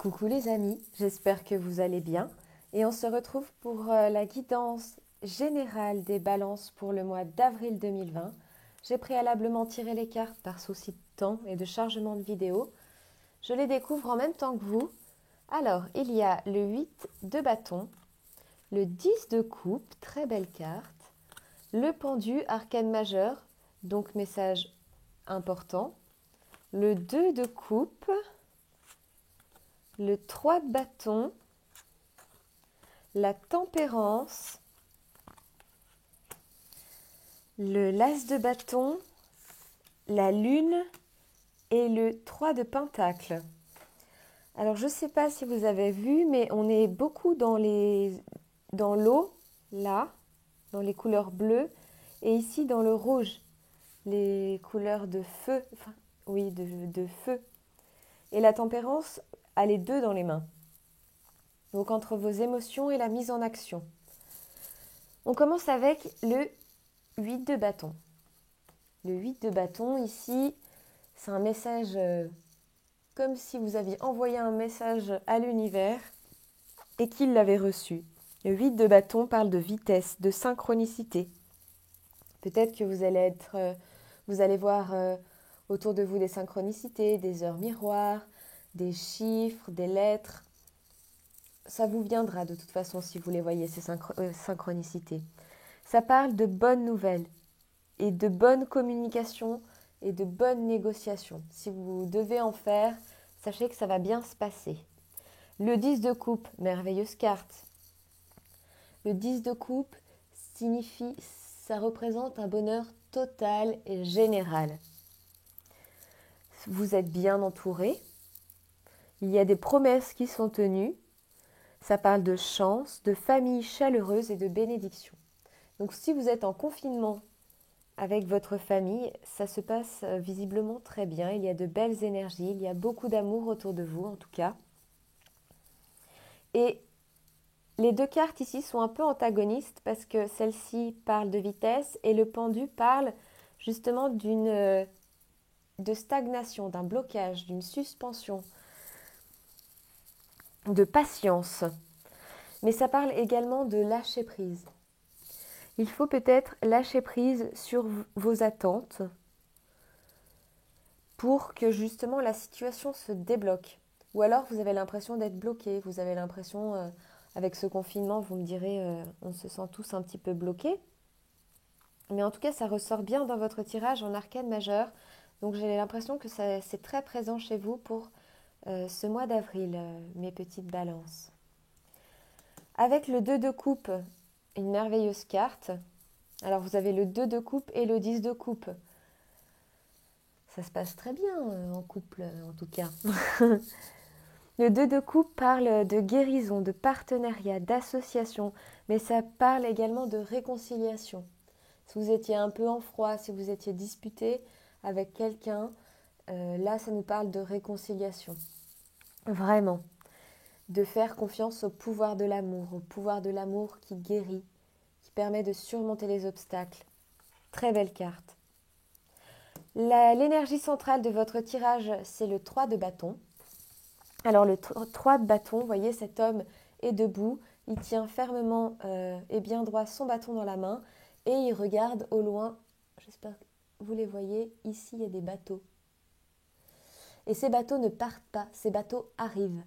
Coucou les amis, j'espère que vous allez bien et on se retrouve pour la guidance générale des balances pour le mois d'avril 2020. J'ai préalablement tiré les cartes par souci de temps et de chargement de vidéo. Je les découvre en même temps que vous. Alors, il y a le 8 de bâton, le 10 de coupe, très belle carte, le pendu, arcane majeur, donc message important, le 2 de coupe, le 3 de bâton, la tempérance, le l'as de bâton, la lune et le 3 de pentacle. Alors je ne sais pas si vous avez vu, mais on est beaucoup dans l'eau, là, dans les couleurs bleues, et ici dans le rouge, les couleurs de feu, enfin, oui, de feu. Et la tempérance a les deux dans les mains. Donc entre vos émotions et la mise en action. On commence avec le 8 de bâton. Le 8 de bâton, ici, c'est un message comme si vous aviez envoyé un message à l'univers et qu'il l'avait reçu. Le 8 de bâton parle de vitesse, de synchronicité. Peut-être que vous allez voir autour de vous des synchronicités, des heures miroirs, des chiffres, des lettres. Ça vous viendra de toute façon si vous les voyez, ces synchronicités. Ça parle de bonnes nouvelles et de bonne communication et de bonnes négociations. Si vous devez en faire, sachez que ça va bien se passer. Le 10 de coupe, merveilleuse carte. Le 10 de coupe signifie, ça représente un bonheur total et général. Vous êtes bien entouré. Il y a des promesses qui sont tenues. Ça parle de chance, de famille chaleureuse et de bénédiction. Donc si vous êtes en confinement avec votre famille, ça se passe visiblement très bien. Il y a de belles énergies, il y a beaucoup d'amour autour de vous en tout cas. Et les deux cartes ici sont un peu antagonistes parce que celle-ci parle de vitesse et le pendu parle justement de stagnation, d'un blocage, d'une suspension, de patience. Mais ça parle également de lâcher prise. Il faut peut-être lâcher prise sur vos attentes pour que justement la situation se débloque. Ou alors vous avez l'impression d'être bloqué, vous avez l'impression, avec ce confinement, vous me direz, on se sent tous un petit peu bloqués. Mais en tout cas, ça ressort bien dans votre tirage en arcane majeur. Donc j'ai l'impression que c'est très présent chez vous pour ce mois d'avril, mes petites balances. Avec le 2 de coupe, une merveilleuse carte. Alors vous avez le 2 de coupe et le 10 de coupe. Ça se passe très bien en couple, en tout cas. Le 2 de coupe parle de guérison, de partenariat, d'association, mais ça parle également de réconciliation. Si vous étiez un peu en froid, si vous étiez disputé avec quelqu'un, là, ça nous parle de réconciliation. Vraiment. De faire confiance au pouvoir de l'amour qui guérit, qui permet de surmonter les obstacles. Très belle carte. L'énergie centrale de votre tirage, c'est le 3 de bâton. Alors le 3 de bâton, vous voyez, cet homme est debout, il tient fermement et bien droit son bâton dans la main et il regarde au loin, j'espère que vous les voyez, ici il y a des bateaux. Et ces bateaux ne partent pas, ces bateaux arrivent.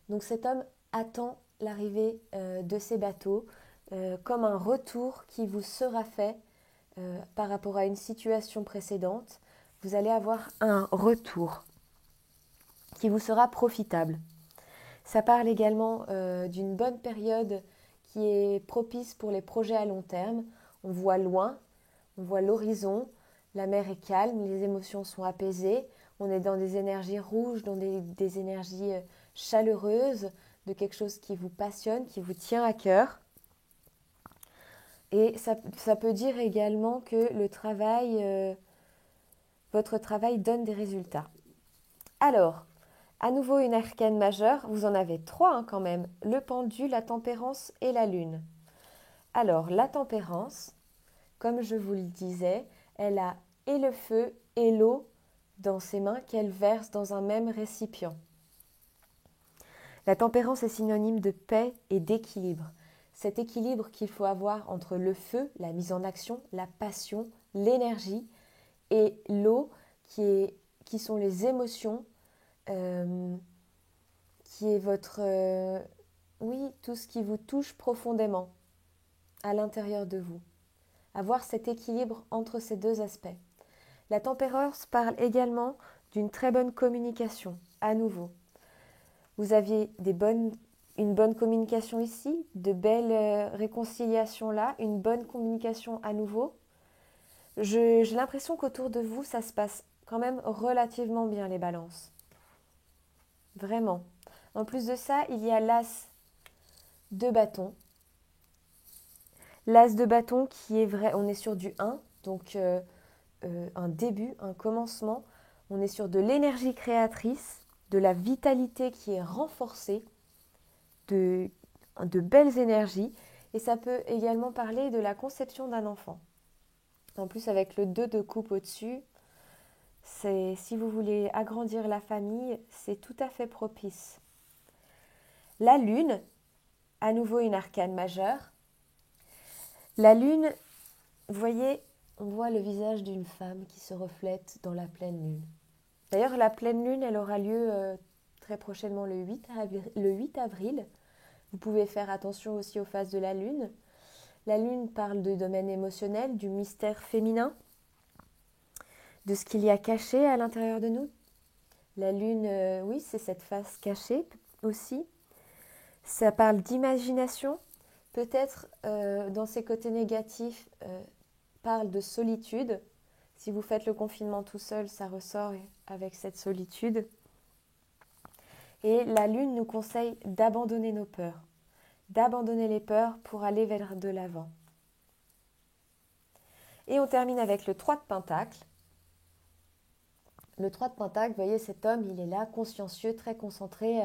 Donc cet homme attend l'arrivée de ces bateaux comme un retour qui vous sera fait par rapport à une situation précédente. Vous allez avoir un retour qui vous sera profitable. Ça parle également d'une bonne période qui est propice pour les projets à long terme. On voit loin, on voit l'horizon, la mer est calme, les émotions sont apaisées, on est dans des énergies rouges, dans des énergies chaleureuses, de quelque chose qui vous passionne, qui vous tient à cœur. Et ça peut dire également que votre travail donne des résultats. Alors, à nouveau une arcane majeure, vous en avez 3 quand même, le pendu, la tempérance et la lune. Alors, la tempérance, comme je vous le disais, elle a et le feu et l'eau dans ses mains qu'elle verse dans un même récipient. La tempérance est synonyme de paix et d'équilibre. Cet équilibre qu'il faut avoir entre le feu, la mise en action, la passion, l'énergie, et l'eau qui sont les émotions, qui est votre... oui, tout ce qui vous touche profondément à l'intérieur de vous. Avoir cet équilibre entre ces deux aspects. La tempérance parle également d'une très bonne communication, à nouveau. Vous aviez une bonne communication ici, de belles réconciliations là, une bonne communication à nouveau. J'ai l'impression qu'autour de vous, ça se passe quand même relativement bien, les balances. Vraiment. En plus de ça, il y a l'as de bâton. L'as de bâton qui est vrai, on est sur du 1, donc un début, un commencement. On est sur de l'énergie créatrice, de la vitalité qui est renforcée, de belles énergies. Et ça peut également parler de la conception d'un enfant. En plus, avec le 2 de coupe au-dessus, si vous voulez agrandir la famille, c'est tout à fait propice. La lune, à nouveau une arcane majeure. La lune, vous voyez, on voit le visage d'une femme qui se reflète dans la pleine lune. D'ailleurs, la pleine lune, elle aura lieu très prochainement le 8 avril. Vous pouvez faire attention aussi aux phases de la lune. La lune parle du domaine émotionnel, du mystère féminin, de ce qu'il y a caché à l'intérieur de nous. La lune, oui, c'est cette face cachée aussi. Ça parle d'imagination. Peut-être dans ses côtés négatifs, parle de solitude. Si vous faites le confinement tout seul, ça ressort avec cette solitude. Et la lune nous conseille d'abandonner nos peurs, d'abandonner les peurs pour aller vers de l'avant. Et on termine avec le 3 de Pentacle. Le 3 de Pentacle, vous voyez, cet homme, il est là, consciencieux, très concentré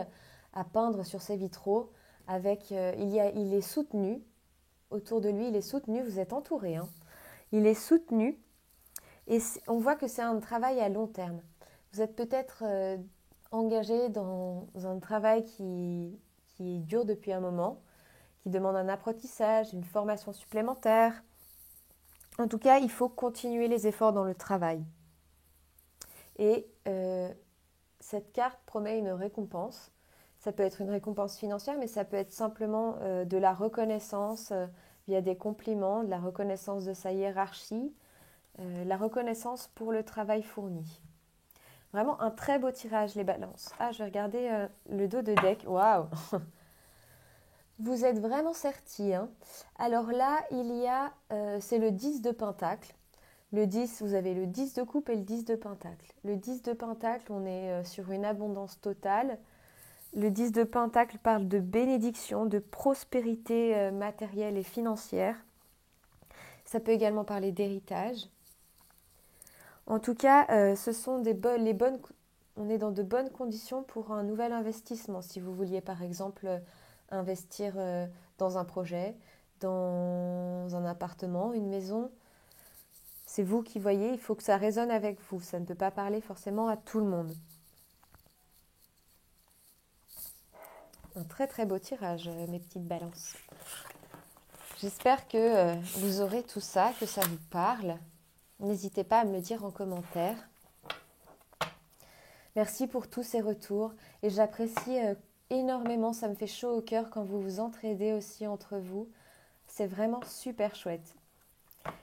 à peindre sur ses vitraux. Il est soutenu, autour de lui, il est soutenu, vous êtes entouré. Il est soutenu et on voit que c'est un travail à long terme. Vous êtes peut-être engagé dans un travail qui dure depuis un moment, qui demande un apprentissage, une formation supplémentaire. En tout cas, il faut continuer les efforts dans le travail. Et cette carte promet une récompense. Ça peut être une récompense financière, mais ça peut être simplement de la reconnaissance via des compliments, de la reconnaissance de sa hiérarchie, la reconnaissance pour le travail fourni. Vraiment un très beau tirage, les balances. Ah, je vais regarder le dos de deck. Waouh! Vous êtes vraiment sertis. Alors là, c'est le 10 de Pentacle. Le 10, vous avez le 10 de coupe et le 10 de Pentacle. Le 10 de Pentacle, on est sur une abondance totale. Le 10 de Pentacle parle de bénédiction, de prospérité matérielle et financière. Ça peut également parler d'héritage. En tout cas, ce sont on est dans de bonnes conditions pour un nouvel investissement. Si vous vouliez par exemple investir dans un projet, dans un appartement, une maison, c'est vous qui voyez, il faut que ça résonne avec vous. Ça ne peut pas parler forcément à tout le monde. Un très très beau tirage, mes petites balances. J'espère que vous aurez tout ça, que ça vous parle. N'hésitez pas à me le dire en commentaire. Merci pour tous ces retours et j'apprécie énormément, ça me fait chaud au cœur quand vous vous entraidez aussi entre vous. C'est vraiment super chouette.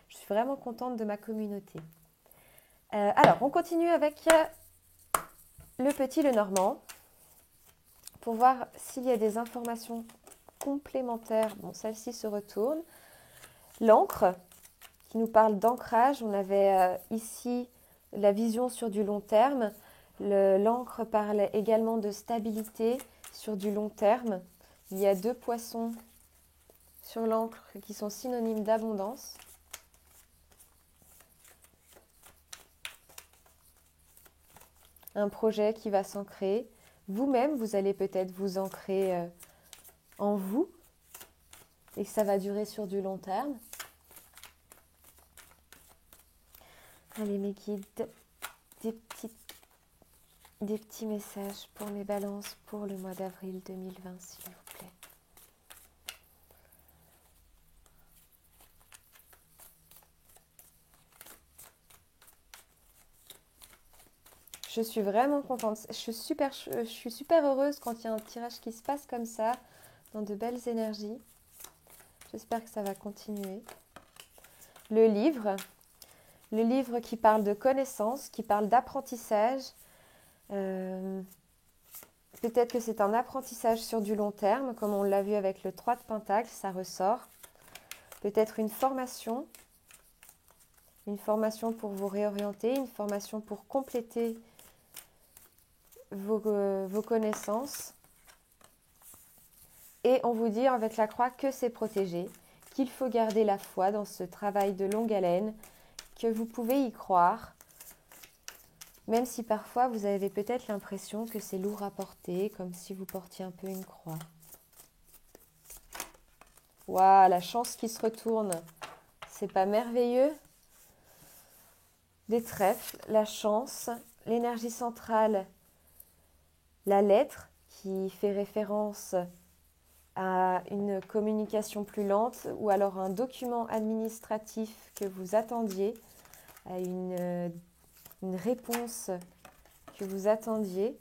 Je suis vraiment contente de ma communauté. Alors, on continue avec le petit Lenormand pour voir s'il y a des informations complémentaires. Bon, celle-ci se retourne. L'encre, qui nous parle d'ancrage. On avait ici la vision sur du long terme. L'encre parle également de stabilité sur du long terme. Il y a 2 poissons sur l'encre qui sont synonymes d'abondance. Un projet qui va s'ancrer. Vous-même, vous allez peut-être vous ancrer en vous et que ça va durer sur du long terme. Allez mes guides, des petites des petits messages pour mes balances pour le mois d'avril 2020, s'il vous plaît. Je suis vraiment contente. Je suis super heureuse quand il y a un tirage qui se passe comme ça, dans de belles énergies. J'espère que ça va continuer. Le livre qui parle de connaissances, qui parle d'apprentissage. Peut-être que c'est un apprentissage sur du long terme, comme on l'a vu avec le 3 de Pentacle, ça ressort. Peut-être une formation pour vous réorienter, une formation pour compléter vos connaissances. Et on vous dit avec la croix que c'est protégé, qu'il faut garder la foi dans ce travail de longue haleine, que vous pouvez y croire, même si parfois vous avez peut-être l'impression que c'est lourd à porter, comme si vous portiez un peu une croix. Waouh, la chance qui se retourne, c'est pas merveilleux? Des trèfles, la chance, l'énergie centrale, la lettre qui fait référence à une communication plus lente ou alors un document administratif que vous attendiez, à une réponse que vous attendiez.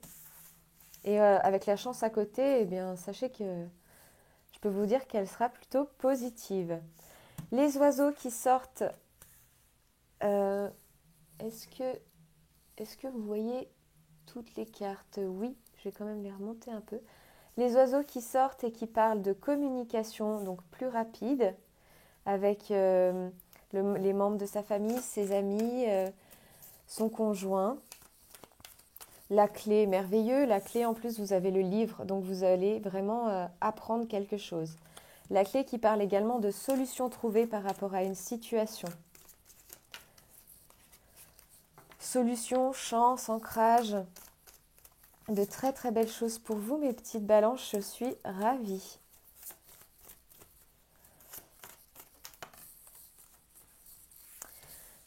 Et avec la chance à côté, eh bien, sachez que je peux vous dire qu'elle sera plutôt positive. Les oiseaux qui sortent, est-ce que vous voyez toutes les cartes? Oui, je vais quand même les remonter un peu. Les oiseaux qui sortent et qui parlent de communication, donc plus rapide, avec les membres de sa famille, ses amis, son conjoint. La clé, merveilleux. La clé, en plus, vous avez le livre, donc vous allez vraiment apprendre quelque chose. La clé qui parle également de solutions trouvées par rapport à une situation. Solution, chance, ancrage. De très très belles choses pour vous, mes petites balances. Je suis ravie.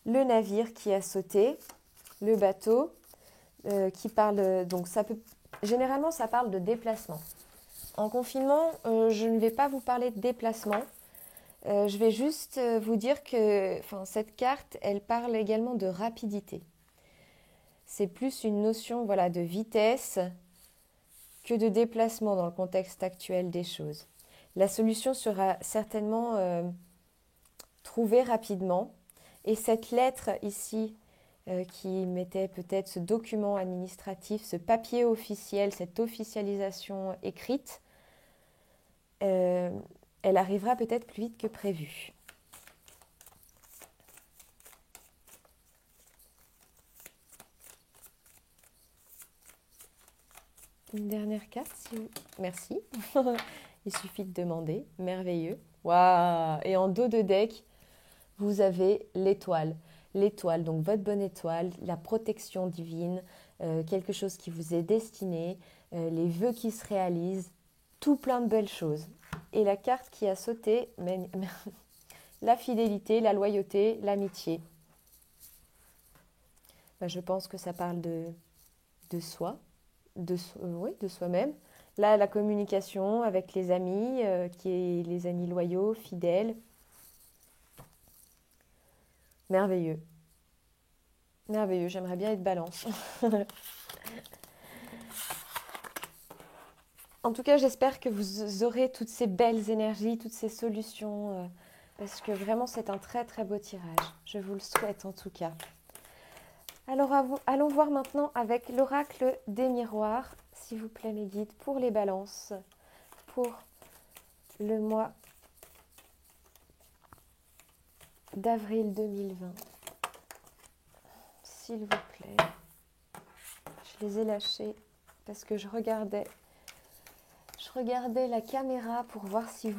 Le navire qui a sauté, le bateau qui parle, donc généralement ça parle de déplacement. En confinement, je ne vais pas vous parler de déplacement, je vais juste vous dire que cette carte, elle parle également de rapidité. C'est plus une notion de vitesse que de déplacement dans le contexte actuel des choses. La solution sera certainement trouvée rapidement. Et cette lettre ici, qui mettait peut-être ce document administratif, ce papier officiel, cette officialisation écrite, elle arrivera peut-être plus vite que prévu. Une dernière carte, si vous... Merci. Il suffit de demander. Merveilleux. Waouh! Et en dos de deck, vous avez l'étoile. L'étoile, donc votre bonne étoile, la protection divine, quelque chose qui vous est destiné, les vœux qui se réalisent, tout plein de belles choses. Et la carte qui a sauté, la fidélité, la loyauté, l'amitié. Je pense que ça parle de soi, oui, de soi-même. Là, la communication avec les amis, qui est les amis loyaux, fidèles. Merveilleux. Merveilleux, j'aimerais bien être balance. En tout cas, j'espère que vous aurez toutes ces belles énergies, toutes ces solutions, parce que vraiment, c'est un très très beau tirage. Je vous le souhaite en tout cas. Alors, allons voir maintenant avec l'oracle des miroirs, s'il vous plaît mes guides, pour les balances, pour le mois d'avril 2020. S'il vous plaît. Je les ai lâchés parce que je regardais la caméra pour voir si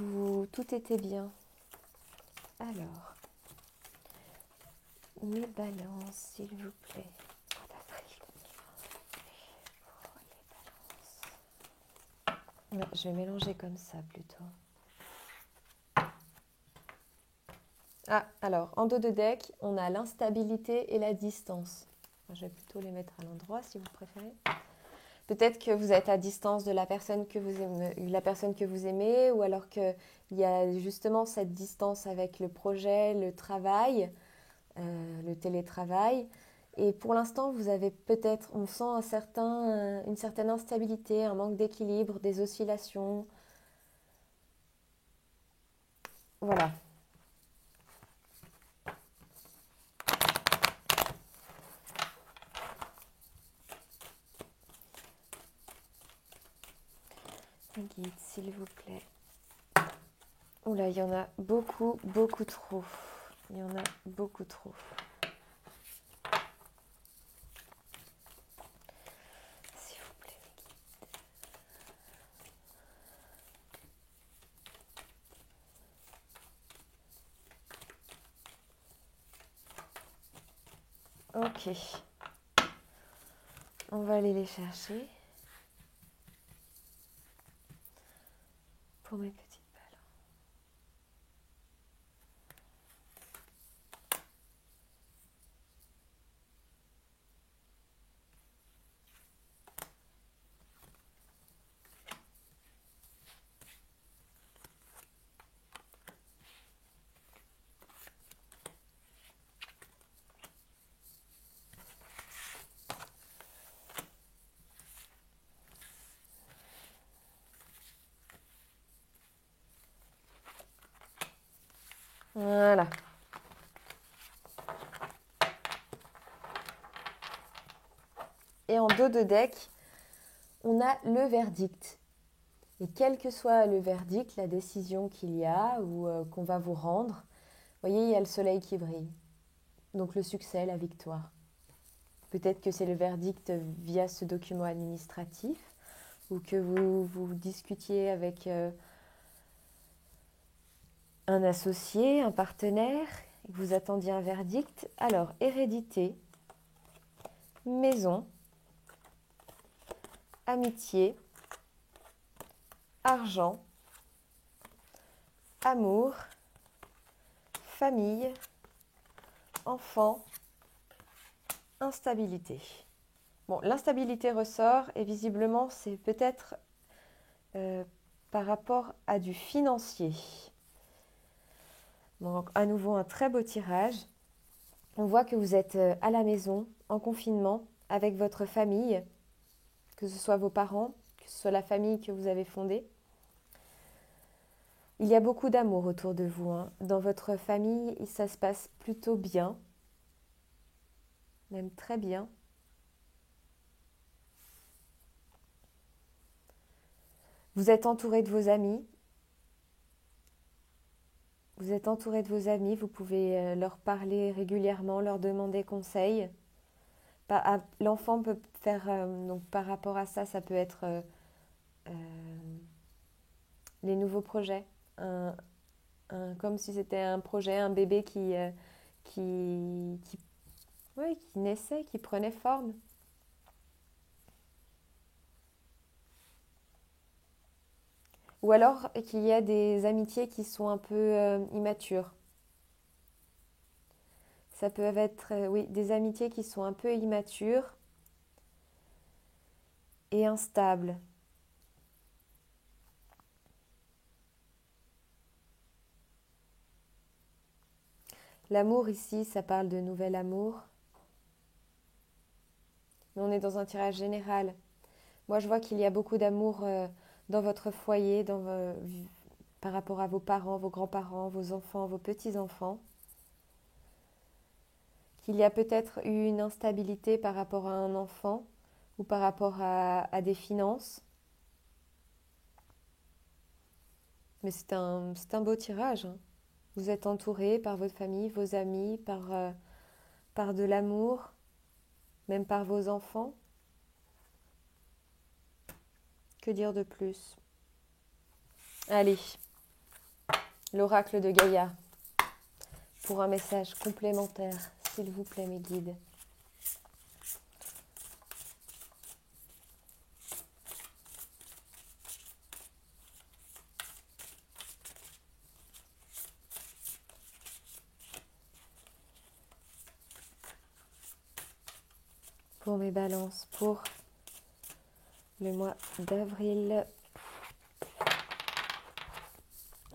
tout était bien. Alors, mes balances, s'il vous plaît. Non, je vais mélanger comme ça plutôt. Ah, alors, en dos de deck, on a l'instabilité et la distance. Je vais plutôt les mettre à l'endroit si vous préférez. Peut-être que vous êtes à distance de la personne que vous aimez, ou alors qu'il y a justement cette distance avec le projet, le travail, le télétravail. Et pour l'instant, vous avez peut-être, on sent une certaine instabilité, un manque d'équilibre, des oscillations. Voilà. Guide, s'il vous plaît. Oula, il y en a beaucoup, beaucoup trop. Il y en a beaucoup trop. S'il vous plaît, Ok. On va aller les chercher. Pour mes petites balles. Voilà. Et en dos de deck, on a le verdict. Et quel que soit le verdict, la décision qu'il y a ou qu'on va vous rendre, vous voyez, il y a le soleil qui brille. Donc le succès, la victoire. Peut-être que c'est le verdict via ce document administratif ou que vous discutiez avec un associé, un partenaire, et que vous attendiez un verdict. Alors, hérédité, maison, amitié, argent, amour, famille, enfant, instabilité. Bon, l'instabilité ressort et visiblement c'est peut-être par rapport à du financier. Donc à nouveau un très beau tirage. On voit que vous êtes à la maison, en confinement, avec votre famille, que ce soit vos parents, que ce soit la famille que vous avez fondée. Il y a beaucoup d'amour autour de vous, hein. Dans votre famille, ça se passe plutôt bien, même très bien. Vous êtes entouré de vos amis. Vous êtes entouré de vos amis, vous pouvez leur parler régulièrement, leur demander conseil. L'enfant peut faire, donc par rapport à ça, ça peut être les nouveaux projets. Comme si c'était un projet, un bébé qui naissait, qui prenait forme. Ou alors qu'il y a des amitiés qui sont un peu immatures. Ça peut être, oui, des amitiés qui sont un peu immatures et instables. L'amour ici, ça parle de nouvel amour. Mais on est dans un tirage général. Moi, je vois qu'il y a beaucoup d'amour dans votre foyer, par rapport à vos parents, vos grands-parents, vos enfants, vos petits-enfants. Qu'il y a peut-être eu une instabilité par rapport à un enfant ou par rapport à des finances. Mais c'est un beau tirage, hein. Vous êtes entouré par votre famille, vos amis, par de l'amour, même par vos enfants. Que dire de plus? Allez, l'oracle de Gaïa, pour un message complémentaire, s'il vous plaît, mes guides. pour mes balances pour le mois d'avril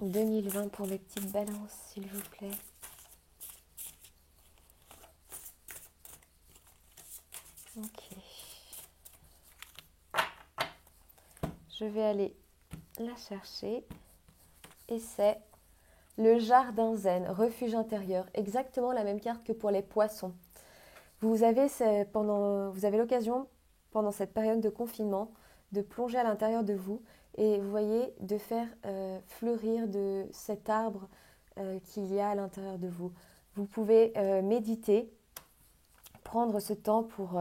2020 pour mes petites balances, s'il vous plaît. Ok. Je vais aller la chercher. Et c'est le jardin zen, refuge intérieur. Exactement la même carte que pour les poissons. Vous avez l'occasion, pendant cette période de confinement, de plonger à l'intérieur de vous et vous voyez, de faire fleurir de cet arbre qu'il y a à l'intérieur de vous. Vous pouvez méditer, prendre ce temps pour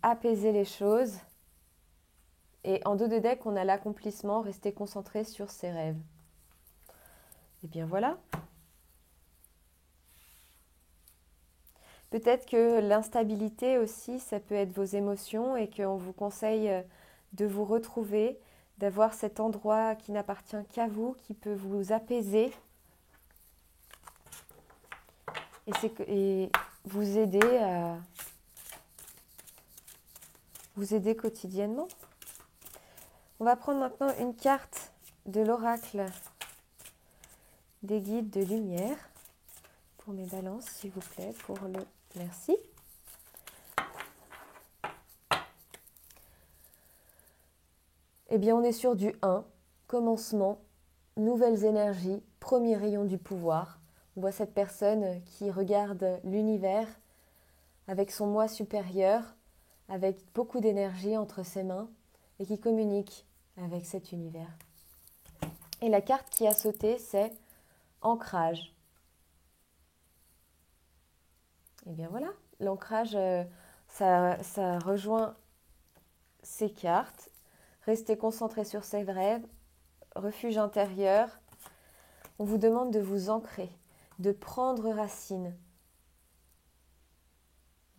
apaiser les choses. Et en dos de deck, on a l'accomplissement, rester concentré sur ses rêves. Et bien voilà. Peut-être que l'instabilité aussi, ça peut être vos émotions et qu'on vous conseille de vous retrouver, d'avoir cet endroit qui n'appartient qu'à vous, qui peut vous apaiser et vous aider quotidiennement. On va prendre maintenant une carte de l'oracle des guides de lumière pour mes balances, s'il vous plaît, pour le merci. Eh bien, on est sur du 1, commencement, nouvelles énergies, premier rayon du pouvoir. On voit cette personne qui regarde l'univers avec son moi supérieur, avec beaucoup d'énergie entre ses mains et qui communique avec cet univers. Et la carte qui a sauté, c'est ancrage. Et bien voilà, l'ancrage, ça rejoint ces cartes. Restez concentré sur ses rêves, refuge intérieur. On vous demande de vous ancrer, de prendre racine.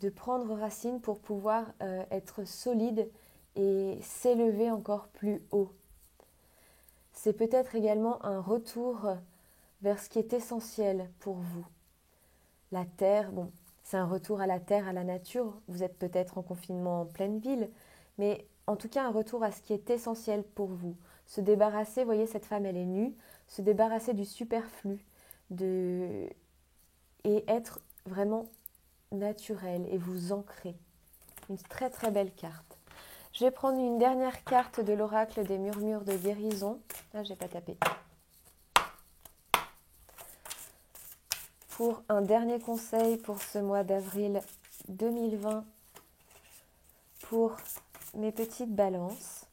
De prendre racine pour pouvoir être solide et s'élever encore plus haut. C'est peut-être également un retour vers ce qui est essentiel pour vous. La terre, bon, c'est un retour à la terre, à la nature. Vous êtes peut-être en confinement en pleine ville, mais en tout cas un retour à ce qui est essentiel pour vous. Se débarrasser, vous voyez, cette femme, elle est nue, se débarrasser du superflu et être vraiment naturel et vous ancrer. Une très très belle carte. Je vais prendre une dernière carte de l'oracle des murmures de guérison. Ah, j'ai pas tapé. Pour un dernier conseil pour ce mois d'avril 2020 pour mes petites balances.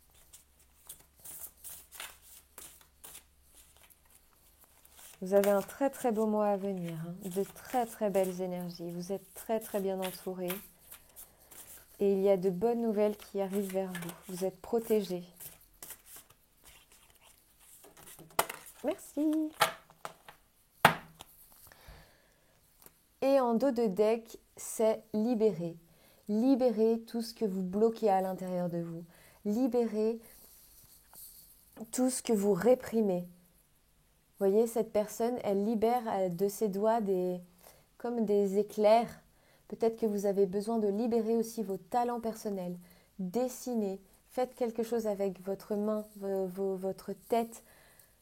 Vous avez un très très beau mois à venir, hein, de très très belles énergies. Vous êtes très très bien entourés. Et il y a de bonnes nouvelles qui arrivent vers vous. Vous êtes protégés. Merci. Et en dos de deck, c'est libérer. Libérer tout ce que vous bloquez à l'intérieur de vous. Libérer tout ce que vous réprimez. Vous voyez, cette personne, elle libère de ses doigts comme des éclairs. Peut-être que vous avez besoin de libérer aussi vos talents personnels. Dessinez, faites quelque chose avec votre main, votre tête.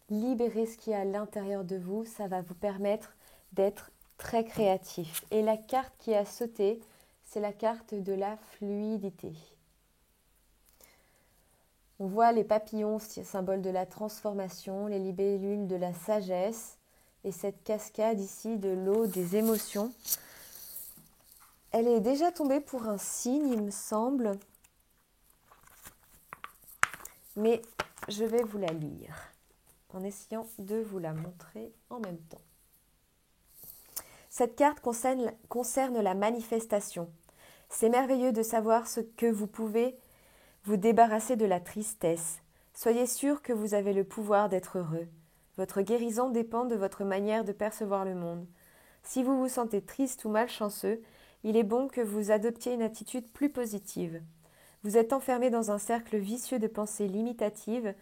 Libérez ce qui est à l'intérieur de vous. Ça va vous permettre d'être très créatif. Et la carte qui a sauté, c'est la carte de la fluidité. On voit les papillons, symbole de la transformation, les libellules de la sagesse et cette cascade ici de l'eau des émotions. Elle est déjà tombée pour un signe, il me semble, mais je vais vous la lire en essayant de vous la montrer en même temps. Cette carte concerne la manifestation. C'est merveilleux de savoir ce que vous pouvez vous débarrasser de la tristesse. Soyez sûr que vous avez le pouvoir d'être heureux. Votre guérison dépend de votre manière de percevoir le monde. Si vous vous sentez triste ou malchanceux, il est bon que vous adoptiez une attitude plus positive. Vous êtes enfermé dans un cercle vicieux de pensées limitatives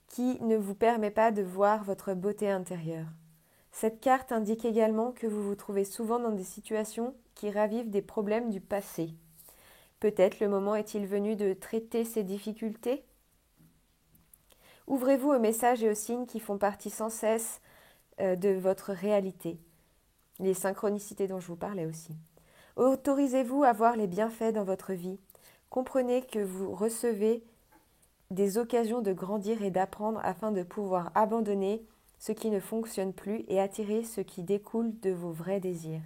qui ne vous permet pas de voir votre beauté intérieure. Cette carte indique également que vous vous trouvez souvent dans des situations qui ravivent des problèmes du passé. Peut-être le moment est-il venu de traiter ces difficultés? Ouvrez-vous aux messages et aux signes qui font partie sans cesse de votre réalité. Les synchronicités dont je vous parlais aussi. Autorisez-vous à voir les bienfaits dans votre vie. Comprenez que vous recevez des occasions de grandir et d'apprendre afin de pouvoir abandonner ce qui ne fonctionne plus et attirer ce qui découle de vos vrais désirs.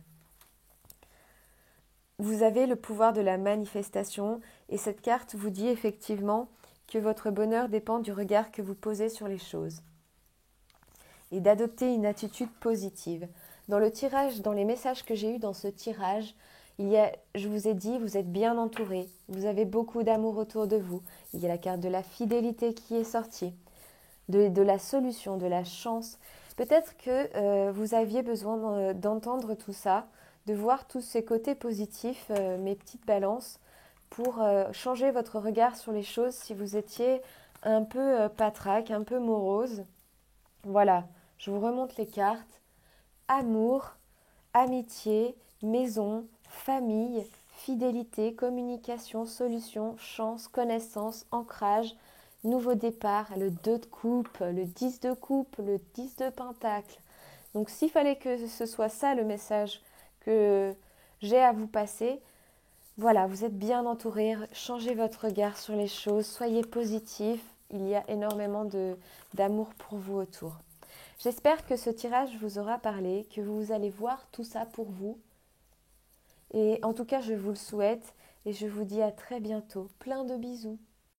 Vous avez le pouvoir de la manifestation et cette carte vous dit effectivement que votre bonheur dépend du regard que vous posez sur les choses et d'adopter une attitude positive. Dans le tirage, dans les messages que j'ai eus dans ce tirage, je vous ai dit, vous êtes bien entouré, vous avez beaucoup d'amour autour de vous. Il y a la carte de la fidélité qui est sortie, de la solution, de la chance. Peut-être que vous aviez besoin d'entendre tout ça, de voir tous ces côtés positifs, mes petites balances, pour changer votre regard sur les choses si vous étiez un peu patraque, un peu morose. Voilà, je vous remonte les cartes. Amour, amitié, maison, famille, fidélité, communication, solution, chance, connaissance, ancrage, nouveau départ, le 2 de coupe, le 10 de coupe, le 10 de pentacle. Donc s'il fallait que ce soit ça le message que j'ai à vous passer, voilà, vous êtes bien entouré, changez votre regard sur les choses, soyez positif, il y a énormément d'amour pour vous autour. J'espère que ce tirage vous aura parlé, que vous allez voir tout ça pour vous. Et en tout cas, je vous le souhaite et je vous dis à très bientôt. Plein de bisous.